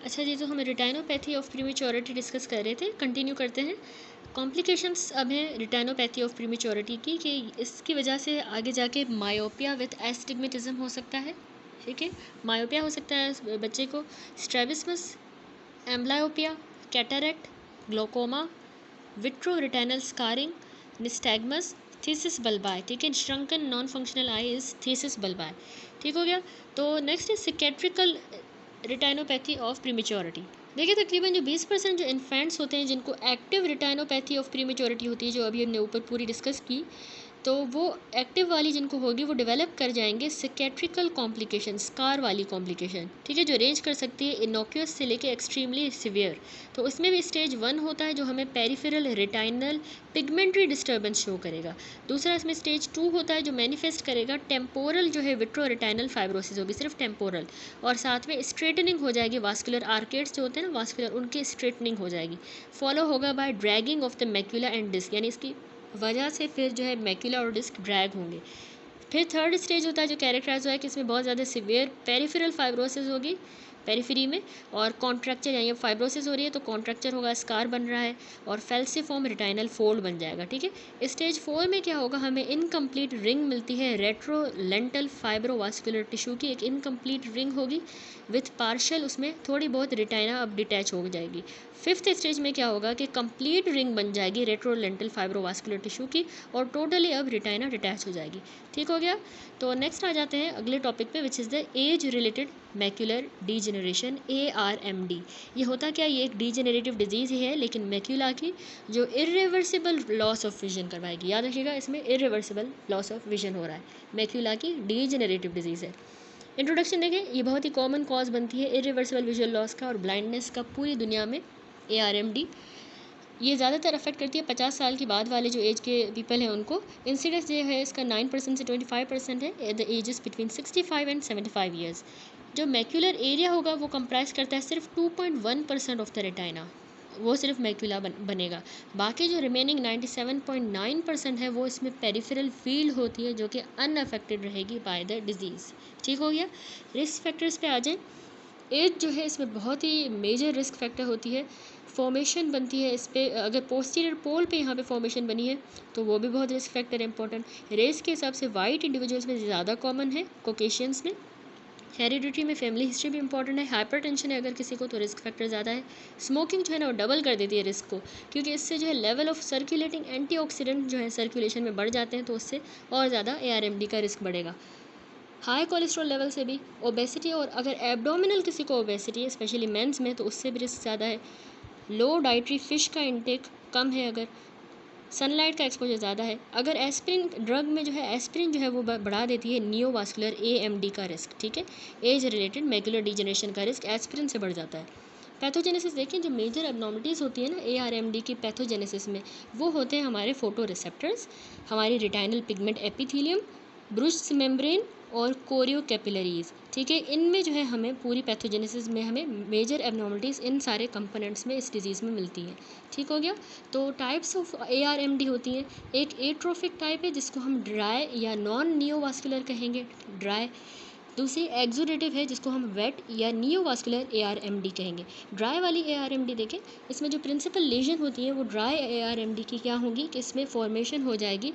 अच्छा जी, तो हम रिटाइनोपैथी ऑफ प्रीमेच्योरिटी डिस्कस कर रहे थे, कंटिन्यू करते हैं। कॉम्प्लिकेशंस अब हैं रिटाइनोपैथी ऑफ प्रीमेच्योरिटी की कि इसकी वजह से आगे जाके मायोपिया विद एस्टिग्मेटिज्म हो सकता है। ठीक है, मायोपिया हो सकता है बच्चे को, strabismus, amblyopia, cataract, glaucoma, vitreo retinal scarring, nystagmus, phthisis bulbi. ठीक है, shrunken non functional eye is phthisis bulbi. ठीक हो गया। तो next is cicatricial retinopathy of prematurity. देखिए, तकरीबन जो 20% जो इन्फेंट्स होते हैं जिनको एक्टिव रिटाइनोपैथी ऑफ प्रीमेच्योरिटी होती है, जो अभी हमने ऊपर पूरी डिस्कस की, तो वो एक्टिव वाली जिनको होगी वो डेवलप कर जाएंगे सिकेट्रिकल कॉम्प्लिकेशन, स्कार वाली कॉम्प्लिकेशन। ठीक है, जो रेंज कर सकती है इनोक्यूअस से लेके एक्सट्रीमली सिवियर। तो उसमें भी स्टेज 1 होता है जो हमें peripheral retinal pigmentary disturbance show करेगा। दूसरा इसमें स्टेज 2 होता है जो मैनिफेस्ट करेगा टेम्पोरल जो है विट्रो रेटाइनल फाइब्रोसिस होगी, सिर्फ टेम्पोरल, और साथ में स्ट्रेटनिंग हो जाएगी, वास्कुलर आर्केड्स जो होते हैं ना वास्कुलर, उनकी स्ट्रेटनिंग हो जाएगी। फॉलो होगा by dragging of the macula and disc, यानी इसकी वजह से फिर जो है मैक्यूला और डिस्क ड्रैग होंगे। फिर थर्ड स्टेज होता है जो कैरेक्टराइज हुआ है कि इसमें बहुत ज़्यादा सिवियर पेरिफेरल फाइब्रोसिस होगी पेरिफेरी में, और कॉन्ट्रैक्चर, यानी फाइब्रोसिस हो रही है तो कॉन्ट्रैक्चर होगा, स्कार बन रहा है, और फेल्सिफॉर्म रिटाइनल फोल्ड बन जाएगा। ठीक है, स्टेज 4 में क्या होगा, हमें इनकम्प्लीट रिंग मिलती है, रेट्रो लेंटल फाइब्रोवास्कुलर टिश्यू की एक इनकम्प्लीट रिंग होगी विथ पार्शल, उसमें थोड़ी बहुत रिटाइना अब डिटैच हो जाएगी। फिफ्थ स्टेज में क्या होगा कि कंप्लीट रिंग बन जाएगी रेट्रो लेंटल फाइब्रोवास्कुलर टिश्यू की, और टोटली अब रिटाइना डिटैच हो जाएगी। ठीक हो गया। तो नेक्स्ट आ जाते हैं अगले टॉपिक पे, which is the age related macular degeneration, ARMD। ये होता क्या, ये एक डीजेनरेटिव डिजीज़ ही है, लेकिन मैक्यूला की जो इरिवर्सिबल लॉस ऑफ विजन करवाएगी। याद रखिएगा, इसमें इरिवर्सिबल लॉस ऑफ विजन हो रहा है, मैक्यूला की डीजेनरेटिव डिजीज़ है। इंट्रोडक्शन देखें, ये बहुत ही कॉमन कॉज बनती है इरिवर्सिबल विजुअल लॉस का और ब्लाइंडनेस का पूरी दुनिया में। ARMD ये ज़्यादातर अफेक्ट करती है 50 साल के बाद वाले जो एज के पीपल हैं उनको। इंसिडेंस जो है इसका 9% से 25% है at the ages between 65 and 75 years. जो मैक्यूलर एरिया होगा वो कंप्राइज करता है सिर्फ 2.1% ऑफ द रेटाइना, वो सिर्फ मैक्यूला बनेगा। बाकी जो रिमेनिंग 97.9% है वो इसमें पेरिफेरल फील्ड होती है जो कि अनअफेक्टेड रहेगी बाय द डिजीज़। ठीक हो गया। रिस्क फैक्टर्स पे आ जाएं। एज जो है इसमें बहुत ही मेजर रिस्क फैक्टर होती है। फॉर्मेशन बनती है इस पर, अगर पोस्टीरियर पोल पे यहाँ पे फॉर्मेशन बनी है तो वो भी बहुत रिस्क फैक्टर है इंपॉर्टेंट। रेस के हिसाब से वाइट इंडिविजुअल्स में ज़्यादा कॉमन है, कॉकेशियंस में। हेरिडिटी में फैमिली हिस्ट्री भी इंपॉर्टेंट है। हाइपरटेंशन है अगर किसी को तो रिस्क फैक्टर ज़्यादा है। स्मोकिंग जो है ना वो डबल कर देती है रिस्क को, क्योंकि इससे जो है लेवल ऑफ सर्कुलेटिंग एंटीऑक्सीडेंट जो है सर्कुलेशन में बढ़ जाते हैं, तो उससे और ज़्यादा ARMD का रिस्क बढ़ेगा। हाई कोलेस्ट्रॉल लेवल से भी, ओबेसिटी, और अगर एब्डोमिनल किसी को ओबेसिटी है स्पेशली मेंस में तो उससे भी रिस्क ज़्यादा है। लो डाइटरी फिश का इंटेक कम है, अगर सनलाइट का एक्सपोजर ज़्यादा है, अगर एस्पिरिन ड्रग में जो है एस्पिरिन जो है वो बढ़ा देती है नियोवास्कुलर AMD का रिस्क। ठीक है, एज रिलेटेड मैक्यूलर डिजेनरेशन का रिस्क एस्पिरिन से बढ़ जाता है। पैथोजेनेसिस देखें, जो मेजर एबनॉर्मलिटीज़ होती है ना ARMD की पैथोजेनेसिस में, वो होते हैं हमारे फोटो रिसेप्टर्स, हमारी रिटाइनल पिगमेंट एपिथीलियम, ब्रुश मेम्ब्रेन और कोरियो कैपिलरीज। ठीक है, इनमें जो है हमें पूरी पैथोजेनेसिस में हमें मेजर एबनॉर्मलिटीज़ इन सारे कंपोनेंट्स में इस डिजीज़ में मिलती हैं। ठीक हो गया। तो टाइप्स ऑफ ARMD होती हैं। एक एट्रोफिक टाइप है जिसको हम ड्राई या नॉन नियोवास्कुलर कहेंगे, ड्राई। दूसरी एक्सुडेटिव है जिसको हम वेट या नियोवास्कुलर ARMD कहेंगे। ड्राई वाली ARMD देखें, इसमें जो प्रिंसिपल लेजन होती है वो ड्राई ARMD की क्या होगी कि इसमें फॉर्मेशन हो जाएगी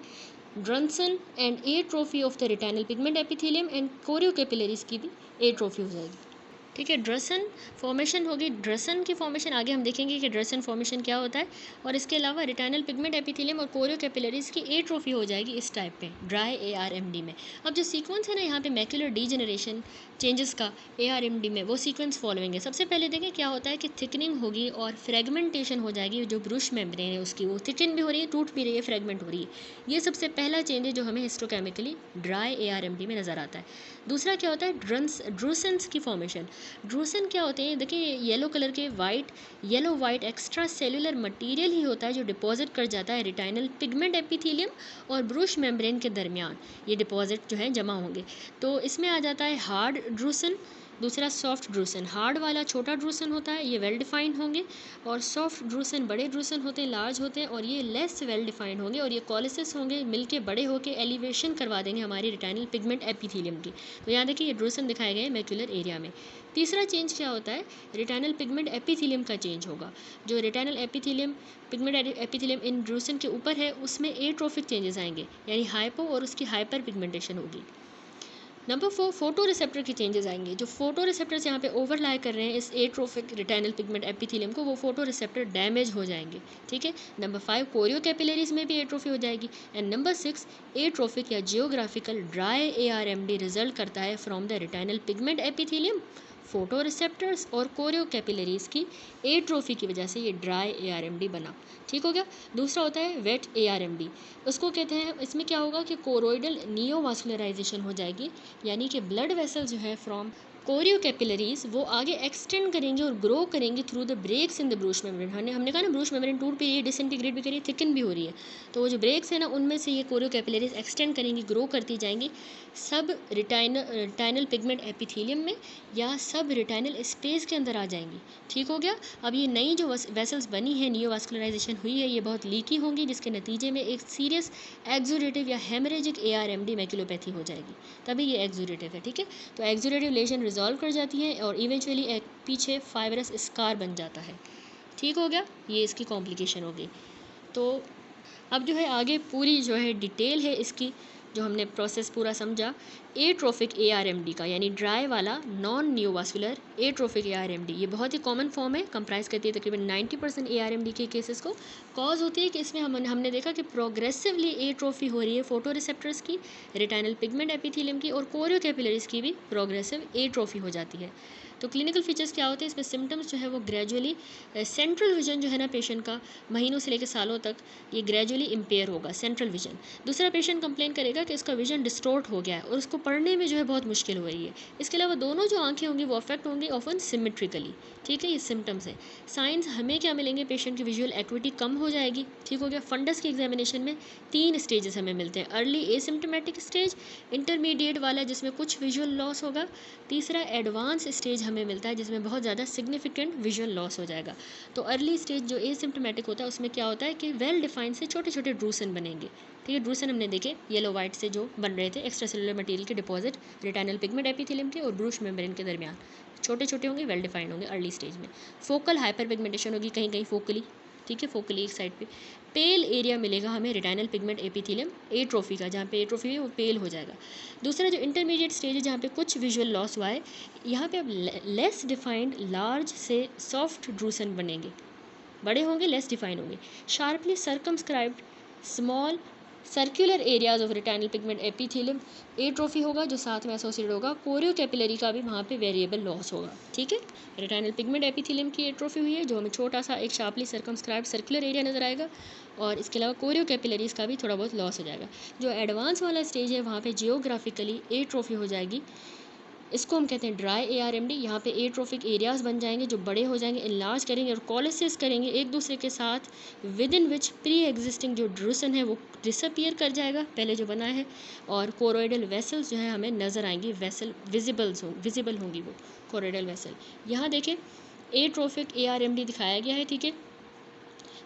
drusen and atrophy of the retinal pigment epithelium and chorio capillaries की भी एट्रोफी हो जाएगी। ठीक है, ड्रसन फॉर्मेशन होगी। ड्रसन की फॉर्मेशन आगे हम देखेंगे कि ड्रसन फॉर्मेशन क्या होता है, और इसके अलावा रिटाइनल पिगमेंट एपिथेलियम और कोरियो कैपिलरीज की एट्रोफी हो जाएगी इस टाइप पे ड्राई ARMD में। अब जो सीक्वेंस है ना यहाँ पे मैक्यूलर डीजेनरेशन चेंजेस का ARMD में, वो सीक्वेंस फॉलोइंग है। सबसे पहले देखें क्या होता है कि थिकनिंग होगी और फ्रेगमेंटेशन हो जाएगी, जो ब्रुश मेम्ब्रेन है उसकी वो थिकन भी हो रही है, टूट भी रही है, फ्रेगमेंट हो रही है। ये सबसे पहला चेंज है जो हमें हिस्टोकेमिकली ड्राई ARMD में नज़र आता है। दूसरा क्या होता है, ड्रूसेंस की फॉर्मेशन। ड्रूसन क्या होते हैं, देखिए येलो कलर के yellow white extra cellular material ही होता है जो डिपॉजिट कर जाता है रिटाइनल पिगमेंट एपिथेलियम और ब्रुश मेम्ब्रेन के दरमियान, ये डिपॉजिट जो है जमा होंगे। तो इसमें आ जाता है हार्ड ड्रूसन, दूसरा सॉफ्ट ड्रूसन, हार्ड वाला छोटा ड्रूसन होता है, ये वेल डिफाइंड होंगे, और सॉफ्ट ड्रूसन बड़े ड्रूसन होते हैं, लार्ज होते हैं, और ये लेस वेल डिफाइंड होंगे, और ये कॉलिसिस होंगे, मिलके बड़े होके एलिवेशन करवा देंगे हमारी रेटिनल पिगमेंट एपिथेलियम की। तो यहाँ देखिए ये ड्रूसन दिखाए गए हैं मैक्यूलर एरिया में। तीसरा चेंज क्या होता है, रेटिनल पिगमेंट एपिथेलियम का चेंज होगा। जो रेटिनल एपिथेलियम पिगमेंट एपिथेलियम इन ड्रूसन के ऊपर है उसमें एट्रोफिक चेंजेस आएंगे, यानी हाइपो और उसकी हाइपर पिगमेंटेशन होगी। नंबर 4, फोटो रिसेप्टर के चेंजेस आएंगे। जो फोटो रिसेप्टर्स यहाँ पे ओवरलाई कर रहे हैं इस एट्रोफिक रेटिनल पिगमेंट एपिथेलियम को, वो फोटो रिसेप्टर डैमेज हो जाएंगे, ठीक है। नंबर 5, कोरियो कैपिलरीज में भी एट्रोफी हो जाएगी। एंड नंबर 6, एट्रोफिक या जियोग्राफिकल ड्राई ARMD रिजल्ट करता है from the retinal pigment epithelium, photo receptors और कोरियो कैपिलरीज की एट्रोफी की वजह से ये ड्राई ARMD बना, ठीक हो गया। दूसरा होता है वेट ARMD, उसको कहते हैं, इसमें क्या होगा कि कोरोइडल नियोवास्कुलराइजेशन हो जाएगी, यानी कि ब्लड वेसल जो है फ्रॉम कोरियो कैपिलरीज वो आगे एक्सटेंड करेंगे और ग्रो करेंगे through the breaks in the Bruch membrane. हमने कहा ना ब्रूश मेम्ब्रेन टूट भी रही है, डिसइंटीग्रेट भी कर रही है, थिकन भी हो रही है, तो वो जो ब्रेक्स है ना उनमें से ये कोरियो कैपिलरीज एक्सटेंड करेंगी, ग्रो करती जाएंगी सब रेटिनल पिगमेंट एपिथेलियम में या सब रेटिनल स्पेस के अंदर आ जाएंगी, ठीक हो गया। अब ये नई जो वेसल्स बनी है, नियोवास्कुलराइजेशन हुई है, ये बहुत लीकी होंगी, जिसके नतीजे में एक सीरियस एक्सुडेटिव या हेमरेजिक ARMD मैक्यूलोपैथी हो जाएगी, तभी ये एक्सुडेटिव है, ठीक है। तो एक्सुडेटिव लेशन रिजॉल्व कर जाती है और इवेंचुअली एक पीछे फाइब्रस स्कार बन जाता है, ठीक हो गया। ये इसकी कॉम्प्लिकेशन हो गई। तो अब जो है आगे पूरी जो है डिटेल है इसकी, जो हमने प्रोसेस पूरा समझा एट्रोफिक ARMD का, यानी ड्राई वाला नॉन न्यूवास्कुलर एट्रोफिक ARMD, ये बहुत ही कॉमन फॉर्म है, कंप्राइज करती है तकरीबन 90% ARMD के केसेस को। कॉज होती है कि इसमें हमने देखा कि प्रोग्रेसिवली एट्रोफी हो रही है फोटो रिसेप्टर्स की, रेटिनल पिगमेंट एपिथेलियम की और कोरियो कैपिलरीज की भी प्रोग्रेसिव एट्रोफी हो जाती है। तो क्लिनिकल फीचर्स क्या होते हैं इसमें, सिम्टम्स जो है वो ग्रेजुअली, सेंट्रल विजन जो है ना पेशेंट का महीनों से लेकर सालों तक ये ग्रेजुअली इम्पेयर होगा, सेंट्रल विजन। दूसरा पेशेंट कंप्लेन करेगा कि इसका विजन डिस्टोर्ट हो गया है और उसको पढ़ने में जो है बहुत मुश्किल हो रही है। इसके अलावा दोनों जो आंखें होंगी वो अफेक्ट होंगी ऑफन सिमेट्रिकली, ठीक है। ये सिम्टम्स है। साइंस हमें क्या मिलेंगे, पेशेंट की विजुअल एक्टिविटी कम हो जाएगी, ठीक हो गया। फंडस की एग्जामिनेशन में 3 स्टेजेस हमें मिलते हैं, अर्ली एसिम्टोमेटिक स्टेज, इंटरमीडिएट वाला जिसमें कुछ विजुअल लॉस होगा, तीसरा एडवांस स्टेज हमें मिलता है जिसमें बहुत ज़्यादा सिग्निफिकेंट विजुअल लॉस हो जाएगा। तो अर्ली स्टेज जो एसिम्टोमेटिक होता है उसमें क्या होता है कि वेल डिफाइंड से छोटे छोटे ड्रूसन बनेंगे, ठीक है। ड्रूसन हमने देखे येलो वाइट से जो बन रहे थे, एक्स्ट्रा सेलुलर मटेरियल के डिपॉजिट रेटिनल पिगमेंट एपिथेलियम के और ब्रूश मेम्ब्रेन के दरमियान छोटे छोटे होंगे, वेल डिफाइंड होंगे अर्ली स्टेज में। फोकल हाइपर पिगमेंटेशन होगी कहीं कहीं फोकली, ठीक है, फोकली एक साइड पे। पेल एरिया मिलेगा हमें रेटिनल पिगमेंट एपिथेलियम एट्रोफी का, जहाँ पे एट्रोफी है वो पेल हो जाएगा। दूसरा जो इंटरमीडिएट स्टेज है जहाँ पे कुछ विजुअल लॉस हुआ है, यहाँ पे अब लेस डिफाइंड लार्ज से सॉफ्ट ड्रूसन बनेंगे, बड़े होंगे, लेस डिफाइंड होंगे। Sharply circumscribed small circular areas of retinal pigment epithelium atrophy होगा, जो साथ में एसोसिएटेड होगा कोरियो कैपिलरी का भी वहाँ पे वेरिएबल लॉस होगा, ठीक है। रेटिनल पिगमेंट एपिथेलियम की एट्रोफी हुई है जो हमें छोटा सा एक शार्पली सर्कमस्क्राइब्ड सर्कुलर एरिया नजर आएगा, और इसके अलावा कोरियो कैपिलरीज का भी थोड़ा बहुत लॉस हो जाएगा। जो एडवांस वाला स्टेज है वहाँ पे जियोग्राफिकली एट्रोफी हो जाएगी, इसको हम कहते हैं ड्राई ARMD। यहाँ पे एट्रोफिक एरियाज़ बन जाएंगे जो बड़े हो जाएंगे, इनलार्ज करेंगे और कॉलिसिस करेंगे एक दूसरे के साथ, with in which pre existing जो ड्रूसन है वो डिसअपियर कर जाएगा पहले जो बना है, और कोरोइडल वेसल्स जो है हमें नज़र आएंगी, वेसल विजिबल होंगी वो कोरोइडल वेसल। यहाँ देखें एट्रोफिक ARMD दिखाया गया है, ठीक है।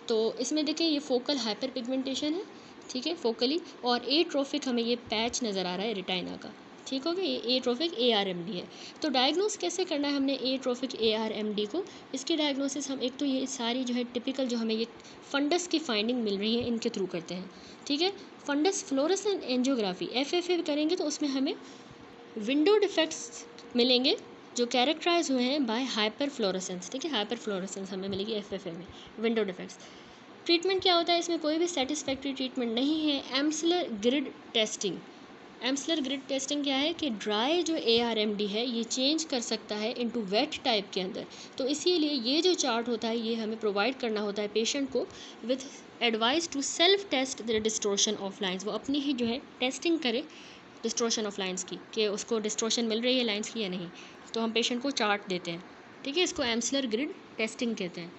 तो इसमें देखें ये फोकल हाइपर पिगमेंटेशन है, ठीक है, फोकली, और एट्रोफिक हमें ये पैच नज़र आ रहा है रेटिना का, ठीक हो गया। ये एट्रोफिक ARMD है। तो डायग्नोस कैसे करना है हमने एट्रोफिक ARMD को, इसकी डायग्नोसिस हम एक तो ये सारी जो है टिपिकल जो हमें ये फंडस की फाइंडिंग मिल रही है इनके थ्रू करते हैं, ठीक है। फंडस फ्लोरेसेंट एंजियोग्राफी FFA करेंगे तो उसमें हमें विंडो डिफेक्ट्स मिलेंगे जो कैरेक्टराइज हुए हैं बाय हाइपर फ्लोरेसेंस, ठीक है। हाइपर फ्लोरेसेंस हमें मिलेगी FFA में, विंडो डिफेक्ट्स। ट्रीटमेंट क्या होता है इसमें, कोई भी सेटिस्फैक्ट्री ट्रीटमेंट नहीं है। Amsler grid testing, Amsler grid testing क्या है कि ड्राई जो ARMD है ये चेंज कर सकता है इनटू वेट टाइप के अंदर, तो इसीलिए ये जो चार्ट होता है ये हमें प्रोवाइड करना होता है पेशेंट को with advice to self test the distortion of lines. वो अपनी ही जो है टेस्टिंग करे डिस्टोर्शन ऑफ लाइंस की, कि उसको डिस्टोर्शन मिल रही है लाइंस की या नहीं, तो हम पेशेंट को चार्ट देते हैं, ठीक है। इसको एम्सलर ग्रिड टेस्टिंग कहते हैं।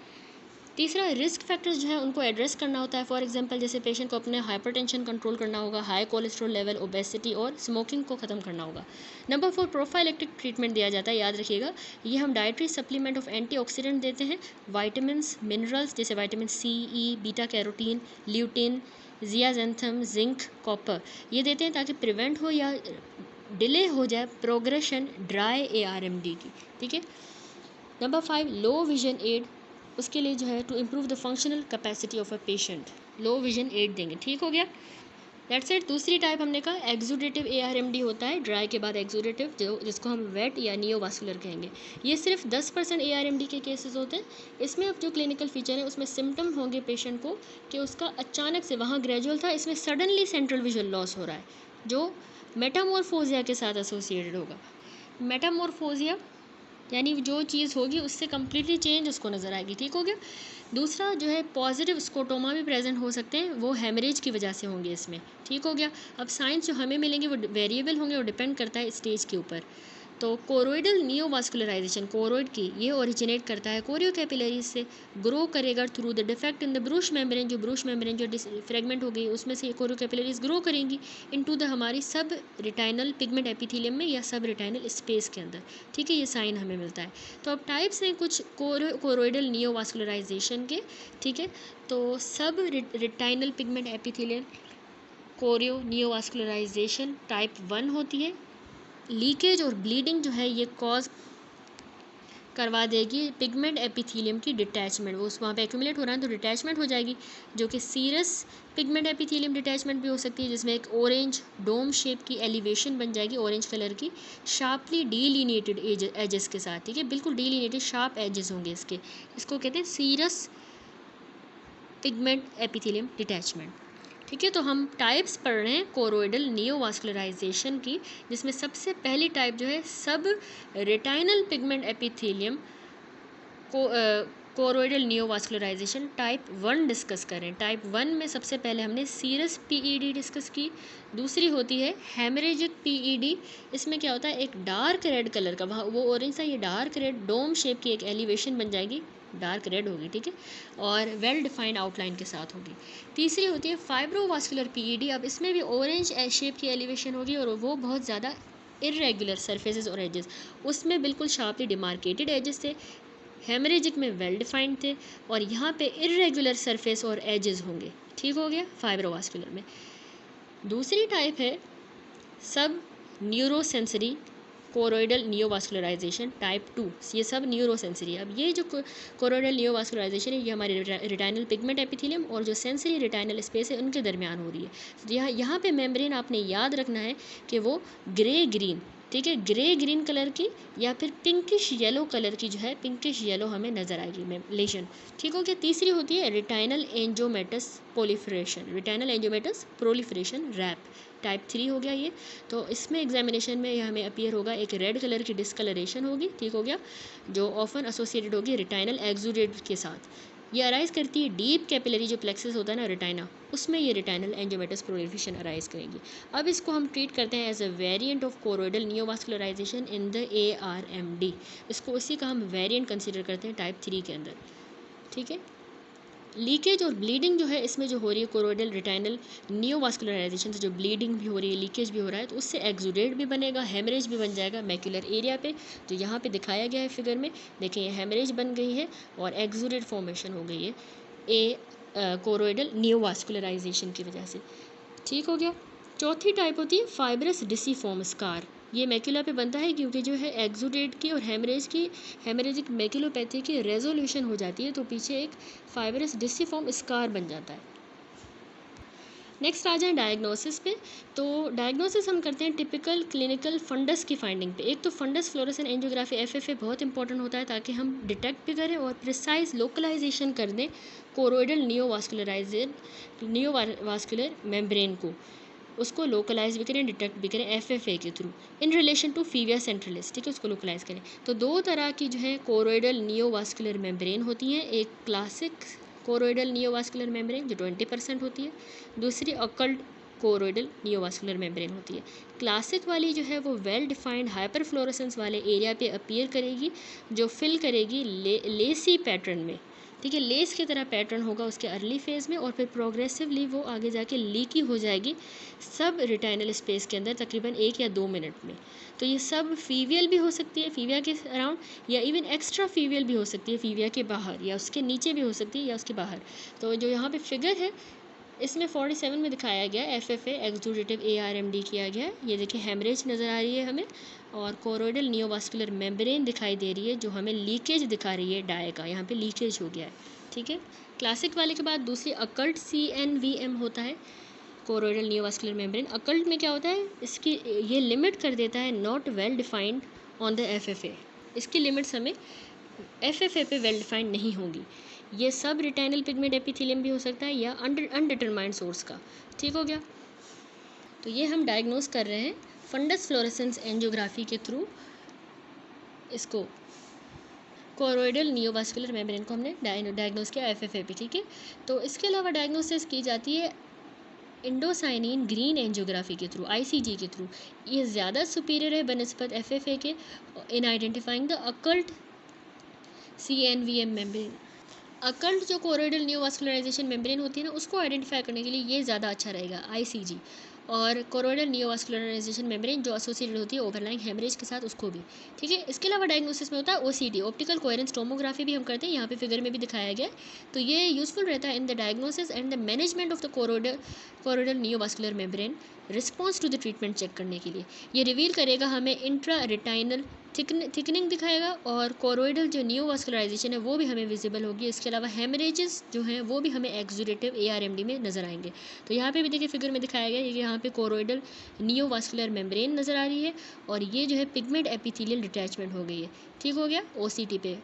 तीसरा, रिस्क फैक्टर्स जो है उनको एड्रेस करना होता है। फॉर एग्जांपल जैसे पेशेंट को अपने हाइपरटेंशन कंट्रोल करना होगा, हाई कोलेस्ट्रॉल लेवल, ओबेसिटी और स्मोकिंग को ख़त्म करना होगा। नंबर 4, प्रोफाइलेक्टिक ट्रीटमेंट दिया जाता है। याद रखिएगा, ये हम डाइटरी सप्लीमेंट ऑफ एंटीऑक्सीडेंट देते हैं, वाइटामिन्स, मिनरल्स जैसे vitamin C, E, beta carotene, lutein, zeaxanthin, zinc, copper, ये देते हैं ताकि प्रिवेंट हो या डिले हो जाए प्रोग्रेशन ड्राई ARMD की। ठीक है। नंबर 5, लो विजन एड, उसके लिए जो है to improve the functional capacity of a patient, low vision aid देंगे। ठीक हो गया, दैट्स इट। दूसरी टाइप हमने कहा एक्सुडेटिव ARMD होता है, ड्राई के बाद एक्सुडेटिव, जिसको हम वेट या नियोवास्कुलर कहेंगे। ये सिर्फ 10% ARMD के केसेस होते हैं। इसमें अब जो क्लिनिकल फीचर है उसमें सिम्टम होंगे पेशेंट को कि उसका अचानक से, वहाँ ग्रेजुअल था, इसमें सडनली सेंट्रल विजुअल लॉस हो रहा है, जो मेटामॉर्फोजिया के साथ एसोसिएटेड होगा। मेटामॉर्फोजिया यानी जो चीज़ होगी उससे कम्प्लीटली चेंज उसको नज़र आएगी। ठीक हो गया। दूसरा जो है पॉजिटिव स्कोटोमा भी प्रेजेंट हो सकते हैं, वो हेमरेज की वजह से होंगे इसमें। ठीक हो गया। अब साइंस जो हमें मिलेंगे वो वेरिएबल होंगे और डिपेंड करता है स्टेज के ऊपर। तो कोरोइडल नियोवास्कुलराइजेशन, कोरोइड की, ये ओरिजिनेट करता है कोरियो कैपिलरीज से, ग्रो करेगा through the defect in the Bruch membrane, जो ब्रूश मेम्ब्रेन जो फ्रेगमेंट हो गई उसमें से कोरियो कैपिलरीज ग्रो करेंगी इनटू द हमारी सब रिटाइनल पिगमेंट एपिथेलियम में या सब रिटाइनल स्पेस के अंदर। ठीक है, ये साइन हमें मिलता है। तो अब टाइप्स हैं कुछ कोरोइडल नियोवास्कुलराइजेशन के। ठीक है, तो सब रिटाइनल पिगमेंट एपिथेलियम कोरियो नियोवास्कुलराइजेशन टाइप 1 होती है। लीकेज और ब्लीडिंग जो है ये कॉज करवा देगी पिगमेंट एपिथेलियम की डिटैचमेंट, वो वहाँ पे एक्यूमुलेट हो रहा है तो डिटैचमेंट हो जाएगी, जो कि सीरस पिगमेंट एपिथेलियम डिटैचमेंट भी हो सकती है, जिसमें एक ऑरेंज डोम शेप की एलिवेशन बन जाएगी, ऑरेंज कलर की, शार्पली डीलिनिएटेड एजेस के साथ। ठीक है, बिल्कुल डीलिनिएटेड शार्प एजेस होंगे इसके, इसको कहते हैं सीरस पिगमेंट एपिथेलियम डिटैचमेंट। ठीक है, तो हम टाइप्स पढ़ रहे हैं कोरोइडल नियोवास्कुलराइजेशन की, जिसमें सबसे पहली टाइप जो है सब retinal pigment epithelium choroidal neovascularization type 1 discuss करें। टाइप 1 में सबसे पहले हमने सीरस PED डिस्कस की। दूसरी होती है हेमरेजिक PED। इसमें क्या होता है, एक डार्क रेड कलर का, वहाँ वो ऑरेंज था, ये डार्क रेड डोम शेप की एक एलिवेशन बन जाएगी, डार्क रेड होगी। ठीक है, और वेल डिफाइंड आउटलाइन के साथ होगी। तीसरी होती है फाइब्रोवास्कुलर PED। अब इसमें भी ऑरेंज शेप की एलिवेशन होगी और वो बहुत ज़्यादा इरेगुलर सरफेसेस और एजेस, उसमें बिल्कुल शार्पली डिमार्केटेड एजेस थे। हेमरेजिक में वेल डिफाइंड थे और यहाँ पे इरेगुलर सरफेस और एजेस होंगे। ठीक हो गया फाइब्रोवास्कुलर में। दूसरी टाइप है सब न्यूरोसेंसरी कोरोइडल नियोवास्कुलराइजेशन टाइप 2। ये सब न्यूरोसेंसरी। अब ये जो कोरोइडल नियोवास्कुलराइजेशन है ये हमारे रिटाइनल पिगमेंट एपिथेलियम और जो सेंसरी रिटाइनल स्पेस है उनके दरमियान हो रही है। तो यहाँ पे मेम्ब्रेन आपने याद रखना है कि वो ग्रे ग्रीन, ठीक है, ग्रे ग्रीन कलर की या फिर पिंकिश येलो कलर की जो है, पिंकिश येलो हमें नज़र आएगी लेशन। ठीक हो गया। तीसरी होती है रिटाइनल एंजियोमेटस प्रोलिफरेशन, रिटाइनल एंजियोमेटस प्रोलिफरेशन रैप टाइप 3 हो गया ये। तो इसमें एग्जामिनेशन में यह हमें अपीयर होगा, एक रेड कलर की डिस्कलरेशन होगी। ठीक हो गया, जो ऑफन एसोसिएटेड होगी रिटाइनल एक्सुडेट के साथ। ये अराइज करती है डीप कैपिलरी जो प्लेक्सस होता है ना रेटाइना, उसमें ये रिटाइनल एंजियोमेटस प्रोलिफरेशन अराइज करेगी। अब इसको हम ट्रीट करते हैं as a variant of choroidal neovascularization in the ARMD। इसको इसी का हम वेरिएंट कंसिडर करते हैं टाइप 3 के अंदर। ठीक है, लीकेज और ब्लीडिंग जो है इसमें जो हो रही है कोरोइडल रिटाइनल नियोवास्कुलराइजेशन से जो ब्लीडिंग भी हो रही है, लीकेज भी हो रहा है, तो उससे एक्सुडेट भी बनेगा, हेमरेज भी बन जाएगा मैक्यूलर एरिया पे, जो यहाँ पे दिखाया गया है फिगर में। देखिए ये हेमरेज बन गई है और एक्सुडेट फॉर्मेशन हो गई है कोरोइडल नियोवास्कुलराइजेशन की वजह से। ठीक हो गया। चौथी टाइप होती है फाइब्रस डिसीफॉर्म स्कार। ये मैक्यूला पे बनता है क्योंकि जो है एक्सुडेट की और हेमरेजिक मैक्यूलोपैथी की रेजोल्यूशन हो जाती है, तो पीछे एक फाइब्रस डिसीफॉर्म स्कार बन जाता है। नेक्स्ट आ जाए डायग्नोसिस पे। तो डायग्नोसिस हम करते हैं टिपिकल क्लिनिकल फंडस की फाइंडिंग पे। एक तो फंडस फ्लोरेसेंट एंजियोग्राफी FFA बहुत इंपॉर्टेंट होता है ताकि हम डिटेक्ट भी करें और प्रिसाइज लोकलाइजेशन कर दें कोरोइडल नियोवास्कुलर मेम्ब्रेन को, उसको लोकलाइज भी करें, डिटेक्ट भी करें FFA के through in relation to fovea centralis. ठीक है, उसको लोकलाइज करें। तो दो तरह की जो है कोरोइडल नियोवास्कुलर मेम्ब्रेन होती हैं, एक क्लासिक कोरोइडल नियोवास्कुलर मेम्ब्रेन जो 20% होती है, दूसरी अकल्ट कोरोइडल नियोवास्कुलर मेम्ब्रेन होती है। क्लासिक वाली जो है वो वेल डिफाइंड हाइपरफ्लोरेसेंस वाले एरिया पे अपीयर करेगी, जो फिल करेगी लेसी पैटर्न में, ठीक है, लेस की तरह पैटर्न होगा उसके अर्ली फेज़ में, और फिर प्रोग्रेसिवली वो आगे जाके लीकी हो जाएगी सब रिटाइनल स्पेस के अंदर तकरीबन 1 या 2 मिनट में। तो ये सब फीवियल भी हो सकती है, फीविया के अराउंड, या इवन एक्स्ट्रा फीवियल भी हो सकती है, फीविया के बाहर या उसके नीचे भी हो सकती है या उसके बाहर। तो जो यहाँ पे फिगर है इसमें 47 में दिखाया गया FFA एक्सुडेटिव ARMD किया गया है। ये देखिए हेमरेज नज़र आ रही है हमें, और कोरोइडल नियोवास्कुलर मेम्ब्रेन दिखाई दे रही है जो हमें लीकेज दिखा रही है डाई का, यहाँ पे लीकेज हो गया है। ठीक है, क्लासिक वाले के बाद दूसरी अकल्ट CNVM होता है, कोरोइडल नियोवास्कुलर मेम्ब्रेन। अकल्ट में क्या होता है, इसकी ये लिमिट कर देता है not well defined on the FFA। इसकी लिमिट्स हमें FFA पे वेल डिफाइंड नहीं होगी। ये सब रिटाइनल पिगमेंट एपिथेलियम भी हो सकता है या अनडिटरमाइंड सोर्स का। ठीक हो गया, तो ये हम डायग्नोस कर रहे हैं फंडस फ्लोरेसेंस एंजियोग्राफी के थ्रू। इसको कोरोइडल नियोवास्कुलर मेम्ब्रेन को हमने डायग्नोस किया FFA पे। ठीक है, तो इसके अलावा डायग्नोसिस की जाती है इंडोसाइनिन ग्रीन एंजियोग्राफी के थ्रू, ICG के थ्रू। ये ज़्यादा सुपीरियर है बनस्पत FFA के in identifying the occult CNVM membrane. Occult जो कोरोइडल नियोवास्कुलराइजेशन मेम्ब्रेन होती है ना, उसको आइडेंटिफाई करने के लिए ये ज़्यादा अच्छा रहेगा ICG, और कोरोइडल नियोवास्कुलराइजेशन मेम्ब्रेन जो एसोसिएटेड होती है ओवरलाइंग हेमरेज के साथ, उसको भी। ठीक है, इसके अलावा डायग्नोसिस में होता है OCT, ऑप्टिकल कोहेरेंस टोमोग्राफी भी हम करते हैं, यहाँ पे फिगर में भी दिखाया गया है। तो ये यूजफुल रहता है in the diagnosis and the management of the choroidal neovascular membrane response to the treatment check करने के लिए। ये रिवील करेगा हमें इंट्रा रिटाइनल थिकनिंग दिखाएगा, और कोरोइडल जो नियोवास्कुलराइजेशन है वो भी हमें विजिबल होगी। इसके अलावा हेमरेजेस जो हैं वो भी हमें एक्सुडेटिव ARMD में नज़र आएंगे। तो यहाँ पे भी देखिए फिगर में दिखाया गया है कि यहाँ पे कोरोइडल नियोवास्कुलर मेम्ब्रेन नज़र आ रही है, और ये जो है पिगमेंट एपिथेलियल डिटैचमेंट हो गई है। ठीक हो गया, OCT पे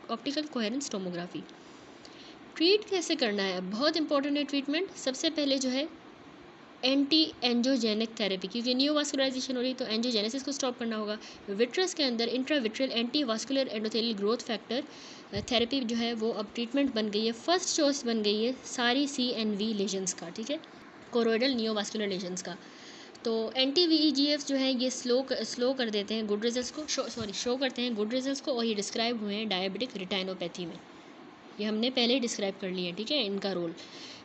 ऑप्टिकल कोहेरेंस टोमोग्राफी। ट्रीट कैसे करना है, बहुत इंपॉर्टेंट है ट्रीटमेंट। सबसे पहले जो है एंटी एंजियोजेनिक थेरेपी, क्योंकि नियोवास्कुलराइजेशन हो रही है तो एंजियोजेनेसिस को स्टॉप करना होगा। विट्रस के अंदर intravitreal anti vascular endothelial growth factor therapy जो है वो अब ट्रीटमेंट बन गई है, फर्स्ट चॉइस बन गई है सारी CNV लेजन्स का। ठीक है, कोरोइडल नियोवास्कुलर लेजन्स का। तो anti-VEGF जो है ये स्लो कर देते हैं गुड रिजल्ट्स को, शो करते हैं गुड रिजल्ट्स को, और ये डिस्क्राइब हुए हैं डायबिटिक रेटिनोपैथी में। ये हमने पहले ही डिस्क्राइब कर लिया है। ठीक है, इनका रोल।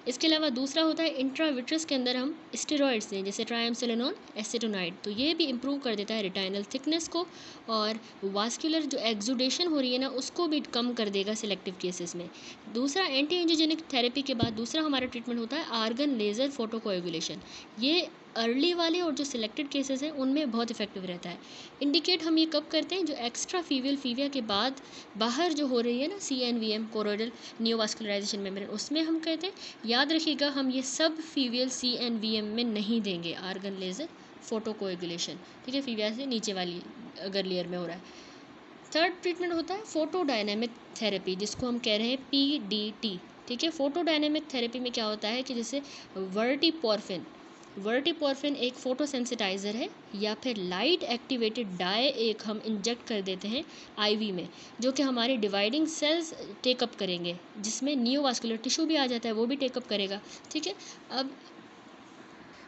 इसके अलावा दूसरा होता है इंट्राविट्रस के अंदर हम स्टेरॉइड्स दें, जैसे ट्राइएमसिलिनोन एसिटोनाइड, तो ये भी इंप्रूव कर देता है रिटाइनल थिकनेस को, और वास्कुलर जो एक्सुडेशन हो रही है ना उसको भी कम कर देगा सिलेक्टिव केसेस में। दूसरा एंटी एंजियोजेनिक थेरेपी के बाद दूसरा हमारा ट्रीटमेंट होता है आर्गन लेज़र फोटोकोएगुलेशन। ये अर्ली वाले और जो सिलेक्टेड केसेस हैं उनमें बहुत इफेक्टिव रहता है। इंडिकेट हम ये कब करते हैं, जो एक्स्ट्रा फीविया के बाद बाहर जो हो रही है ना CNVM कोरोइडल नियोवास्कुलराइजेशन मेम्ब्रेन, उसमें हम कहते हैं। याद रखिएगा हम ये सब फीवियल CNVM में नहीं देंगे आर्गन लेज़र फोटोकोएगुलेशन। ठीक है, फीविया से नीचे वाली अगर लेयर में हो रहा है। थर्ड ट्रीटमेंट होता है फोटोडायनेमिक थेरेपी, जिसको हम कह रहे हैं PDT। ठीक है, फोटोडायनेमिक थेरेपी में क्या होता है कि जैसे वर्टिपोर्फिन एक फोटोसेंसिटाइज़र है, या फिर लाइट एक्टिवेटेड डाई एक हम इंजेक्ट कर देते हैं IV में, जो कि हमारे डिवाइडिंग सेल्स टेकअप करेंगे, जिसमें नियोवास्कुलर टिश्यू भी आ जाता है, वो भी टेकअप करेगा। ठीक है,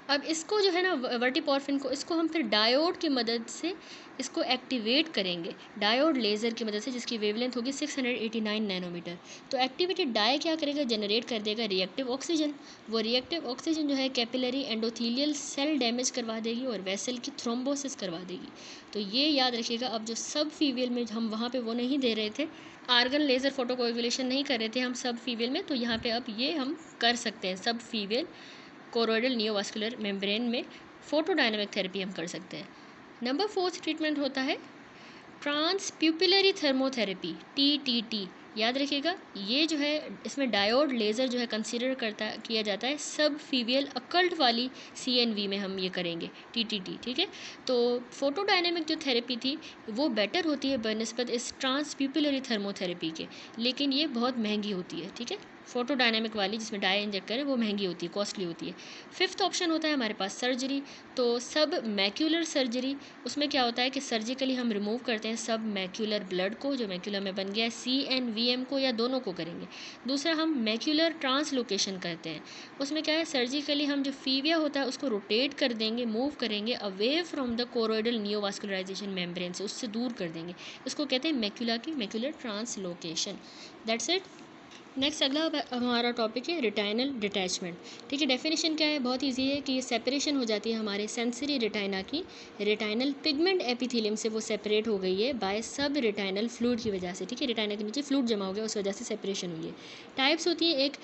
अब इसको जो है ना वर्टिपोर्फिन को, इसको हम फिर डायोड की मदद से इसको एक्टिवेट करेंगे, डायोड लेज़र की मदद से, जिसकी वेवलेंथ होगी 689 नैनोमीटर। तो एक्टिवेटेड डाई क्या करेगा, जनरेट कर देगा रिएक्टिव ऑक्सीजन। वो रिएक्टिव ऑक्सीजन जो है कैपिलरी एंडोथीलियल सेल डैमेज करवा देगी और वेसल की थ्रोम्बोसिस करवा देगी। तो ये याद रखिएगा। अब जो सब फीवियल में हम वहाँ पे वो नहीं दे रहे थे, आर्गन लेज़र फोटोकोएगुलेशन नहीं कर रहे थे हम सब फीवियल में, तो यहाँ पे अब ये हम कर सकते हैं। सब फीवियल कोरोइडल नियोवास्कुलर मेम्ब्रेन में फोटोडायनेमिक थेरेपी हम कर सकते हैं। नंबर 4 ट्रीटमेंट होता है ट्रांसप्यूपिलरी थर्मोथेरेपी, TTT। याद रखिएगा, ये जो है इसमें डायोड लेज़र जो है कंसीडर किया जाता है। सब फीवियल अकल्ट वाली CNV में हम ये करेंगे TTT। ठीक है, तो फोटोडायनेमिक जो थेरेपी थी वो बेटर होती है बनस्पत इस ट्रांसप्यूपिलरी थर्मोथेरेपी के, लेकिन ये बहुत महंगी होती है। ठीक है, फोटोडायनेमिक वाली जिसमें डाई इंजेक्ट करें वो महंगी होती है, कॉस्टली होती है। फिफ्थ ऑप्शन होता है हमारे पास सर्जरी। तो सब मैक्यूलर सर्जरी, उसमें क्या होता है कि सर्जिकली हम रिमूव करते हैं सब मैक्यूलर ब्लड को जो मैक्यूलर में बन गया है, CNVM को या दोनों को करेंगे। दूसरा हम मैक्यूलर ट्रांसलोकेशन करते हैं, उसमें क्या है सर्जिकली हम जो फीविया होता है उसको रोटेट कर देंगे, मूव करेंगे away from the choroidal neovascularization membrane से, उससे दूर कर देंगे। इसको कहते हैं macular translocation. That's it. Next अगला हमारा टॉपिक है रेटाइनल डिटैचमेंट। ठीक है, डेफिनेशन क्या है, बहुत इजी है कि ये सेपरेशन हो जाती है हमारे सेंसरी रेटाइना की रेटाइनल पिगमेंट एपिथेलियम से, वो सेपरेट हो गई है बाय सब रेटाइनल फ्लूइड की वजह से। ठीक है, रेटाइना के नीचे फ्लूइड जमा हो गया, उस वजह से सेपरेशन हुई है। टाइप्स होती है, एक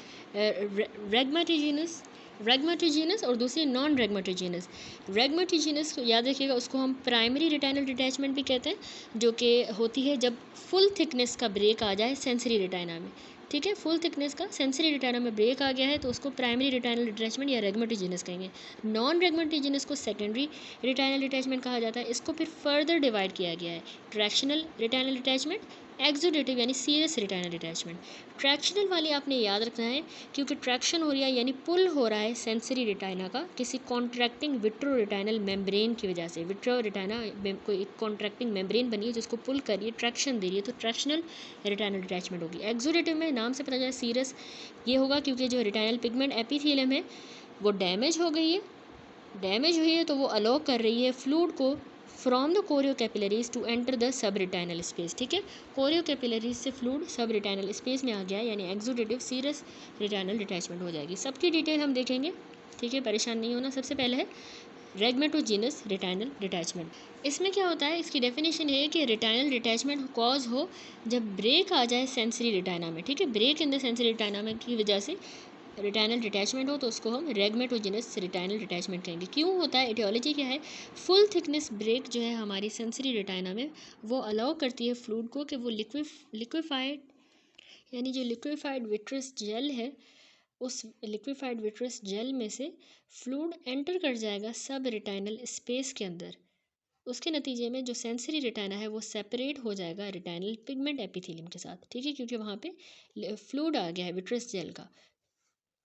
रेगमेटोजेनस और दूसरी नॉन रेगमेटोजेनस। रेगमेटोजेनस याद रखिएगा, उसको हम प्राइमरी रेटाइनल डिटैचमेंट भी कहते हैं, जो कि होती है जब फुल थिकनेस का ब्रेक आ जाए सेंसरी रेटाइना में। ठीक है, फुल थिकनेस का सेंसरी रेटाइना में ब्रेक आ गया है तो उसको प्राइमरी रेटाइनल डिटैचमेंट या रेगमेटोजेनस कहेंगे। नॉन रेगमेटोजेनस को सेकेंडरी रेटाइनल डिटैचमेंट कहा जाता है। इसको फिर फर्दर डिवाइड किया गया है, ट्रैक्शनल रेटाइनल डिटैचमेंट, एक्सुडेटिव यानी सीरियस रेटाइनल डिटैचमेंट। ट्रैक्शनल वाली आपने याद रखना है, क्योंकि ट्रैक्शन हो रहा है यानी पुल हो रहा है सेंसरी रेटाइना का किसी कॉन्ट्रैक्टिंग विट्रो रेटाइनल मेम्ब्रेन की वजह से। विट्रो रेटाइना कोई एक कॉन्ट्रैक्टिंग मेम्ब्रेन बनी है जिसको पुल कर रही है, ट्रैक्शन दे रही है, तो ट्रैक्शनल रेटाइनल डिटैचमेंट होगी। एक्सुडेटिव में नाम से पता चला सीरियस ये होगा क्योंकि जो रेटाइनल पिगमेंट एपिथेलियम है वो डैमेज हो गई है, डैमेज हुई है तो वो अलाउ कर रही है फ्लूइड को from the choriocapillaries to enter the sub retinal space. ठीक है, कोरियो कैपिलरीज से फ्लूइड सब रेटाइनल स्पेस में आ गया, यानी एक्सुडेटिव सीरियस रेटाइनल डिटैचमेंट हो जाएगी। सबकी डिटेल हम देखेंगे, ठीक है, परेशान नहीं होना। सबसे पहले है रेगमेटोजेनस रेटाइनल डिटैचमेंट। इसमें क्या होता है, इसकी डेफिनेशन है कि रेटाइनल डिटैचमेंट कॉज हो जब ब्रेक आ जाए सेंसरी रेटाइना में। ठीक है, break in the sensory retina में की वजह से रेटाइनल डिटैचमेंट हो तो उसको हम रेगमेटोजेनस रेटाइनल डिटैचमेंट कहेंगे। क्यों होता है, एटियोलॉजी क्या है, फुल थिकनेस ब्रेक जो है हमारी सेंसरी रेटाइना में वो अलाउ करती है फ्लूइड को कि वो लिक्विफाइड यानी जो लिक्विफाइड विट्रस जेल है, उस लिक्विफाइड विट्रस जेल में से फ्लूइड एंटर कर जाएगा सब रेटाइनल स्पेस के अंदर। उसके नतीजे में जो सेंसरी रेटाइना है वो सेपरेट हो जाएगा रेटाइनल पिगमेंट एपिथेलियम के साथ। ठीक है, क्योंकि वहाँ पे फ्लूइड आ गया है विट्रस जेल का।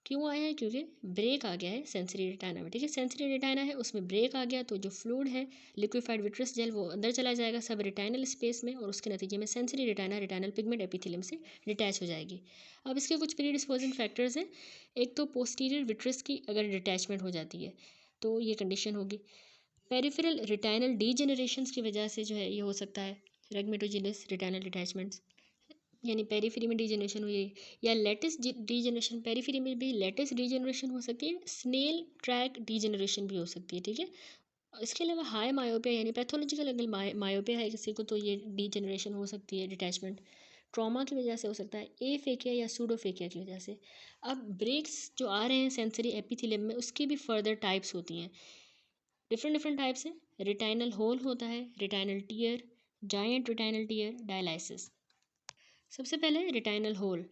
क्यों आया है, क्योंकि ब्रेक आ गया है सेंसरी रेटाइना में। ठीक है, सेंसरी रेटाइना है उसमें ब्रेक आ गया तो जो फ्लूइड है लिक्विफाइड विट्रस जेल वो अंदर चला जाएगा सब रेटाइनल स्पेस में, और उसके नतीजे में sensory retina retinal pigment epithelium से डिटैच हो जाएगी। अब इसके कुछ प्री डिस्पोजिंग फैक्टर्स हैं। एक तो पोस्टीरियर विट्रस की अगर डिटैचमेंट हो जाती है तो ये कंडीशन होगी। पेरिफेरल रेटाइनल डीजेनरेशंस की वजह से जो है ये हो सकता है रेगमेटोजेनस रेटाइनल डिटैचमेंट्स, यानी पेरीफेरी में डीजनरेशन हुई, या लेटिस डीजनरेशन, पेरीफेरी में भी लेटिस डीजनरेशन हो सकती है, स्नेल ट्रैक डीजनरेशन भी हो सकती है। ठीक है, इसके अलावा हाई मायोपिया यानी पैथोलॉजिकल अगर मायोपिया है किसी को तो ये डीजनरेशन हो सकती है, डिटैचमेंट ट्रॉमा की वजह से हो सकता है, एफेकिया या सूडोफेकिया की वजह से। अब ब्रेक्स जो आ रहे हैं सेंसरी एपिथेलियम में उसकी भी फर्दर टाइप्स होती हैं, डिफरेंट टाइप्स हैं। रेटाइनल होल होता है, retinal tear, giant retinal tear, dialysis. सबसे पहले रिटाइनल होल।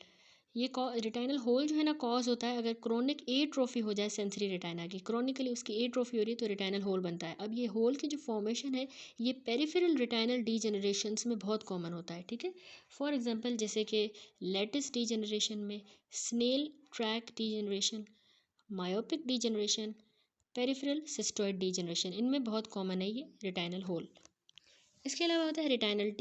ये रिटाइनल होल जो है ना कॉज होता है अगर क्रोनिक एट्रोफी हो जाए सेंसरी रेटाइना की, क्रोनिकली उसकी एट्रोफी हो रही है तो रिटाइनल होल बनता है। अब ये होल की जो फॉर्मेशन है ये पेरिफेरल रिटाइनल डीजेनरेशंस में बहुत कॉमन होता है। ठीक है, फॉर एग्जांपल जैसे कि लेटिस डीजेनरेशन में, snail track degeneration, myopic degeneration, peripheral cystoid degeneration, इनमें बहुत कॉमन है ये रिटाइनल होल। इसके अलावा होता है रिटाइनल